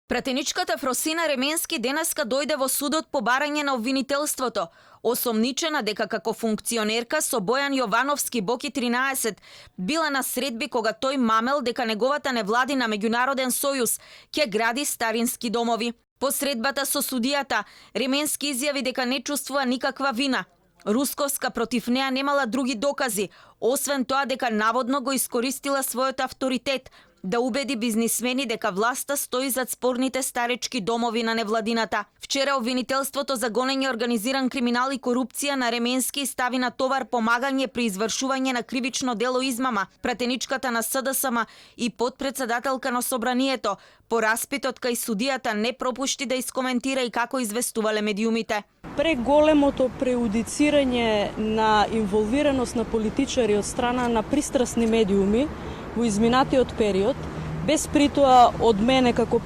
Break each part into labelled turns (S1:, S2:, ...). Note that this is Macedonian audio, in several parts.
S1: Пратеничката Фросина Ременски денеска дојде во судот по барање на обвинителството, осомничена дека како функционерка со Бојан Јовановски Боки 13 била на средби кога тој мамел дека неговата невладина меѓународен сојуз ќе гради старински домови. По средбата со судијата, Ременски изјави дека не чувствува никаква вина. Русковска против неа немала други докази, освен тоа дека наводно го искористила својот авторитет да убеди бизнисмени дека власта стои зад спорните старечки домови на невладината. Вчера обвинителството за гонење организиран криминал и корупција на Ременски стави на товар помагање при извршување на кривично дело измама. Пратеничката на СДСМ и подпредседателка на Собранието по распитот кај судијата не пропушти да искоментира и како известувале медиумите.
S2: Преголемото преудицирање на инволвираност на политичари од страна на пристрасни медиуми во изминатиот период, без притоа од мене како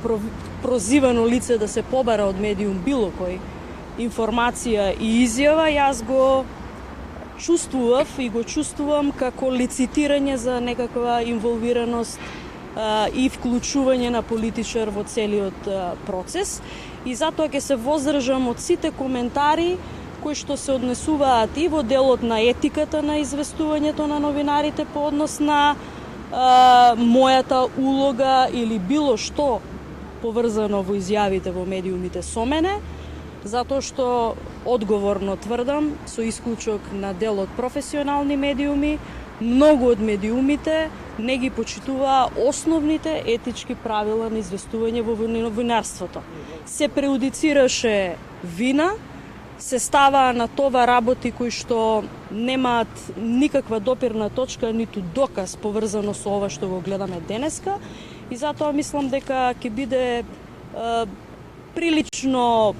S2: прозивано лице да се побара од медиум било кој информација и изјава, јас го чувствував и го чувствувам како лицитирање за некаква инволвираност и вклучување на политичар во целиот процес. И затоа ќе се воздржам од сите коментари кои што се однесуваат и во делот на етиката на известувањето на новинарите по однос на мојата улога или било што поврзано во изјавите во медиумите со мене, затоа што одговорно тврдам, со исклучок на дел од професионални медиуми, многу од медиумите не ги почитуваа основните етички правила на известување во новинарството. Се преудицираше вина, се ставаа на това работи кои што немаат никаква допирна точка, ниту доказ поврзано со ова што го гледаме денеска, и затоа мислам дека ќе биде прилично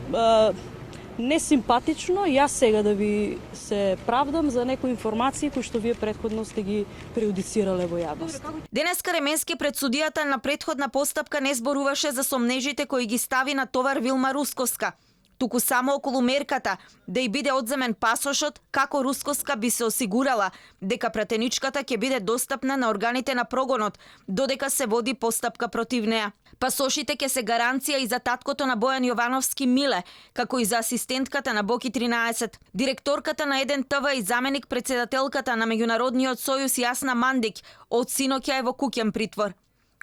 S2: несимпатично јас сега да ви се правдам за некои информации кои што вие претходно сте ги преудицирале во јавност.
S1: Денеска Ременски пред судијата на претходна постапка не зборуваше за сомнежите кои ги стави на товар Вилма Русковска, туку само околу мерката да ја биде одземен пасошот, како Русковска би се осигурала дека пратеничката ќе биде достапна на органите на прогонот додека се води постапка против неа. Пасошите ќе се гаранција и за таткото на Бојан Јовановски Миле, како и за асистентката на Боки 13. Директорката на 1 ТВ и заменик председателката на Меѓународниот сојуз Јасна Мандик од синоќа е во куќен притвор.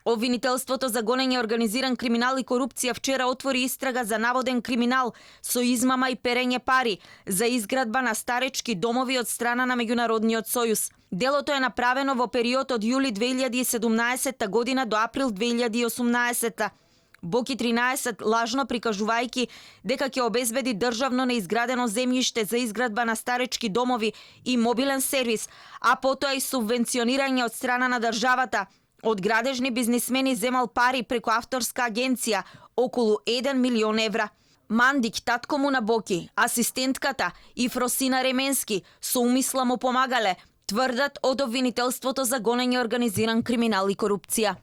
S1: Обвинителството за гонење организиран криминал и корупција вчера отвори истрага за наводен криминал со измама и перење пари за изградба на старечки домови од страна на Меѓународниот сојуз. Делото е направено во период од јули 2017 година до април 2018. Боки 13, лажно прикажувајќи дека ќе обезбеди државно неизградено земјиште за изградба на старечки домови и мобилен сервис, а потоа и субвенционирање од страна на државата, од градежни бизнисмени земал пари преку авторска агенција, околу 1 милион евра. Мандик, татко му на Боки, асистентката и Фросина Ременски со умисла му помагале, тврдат од обвинителството за гонење организиран криминал и корупција.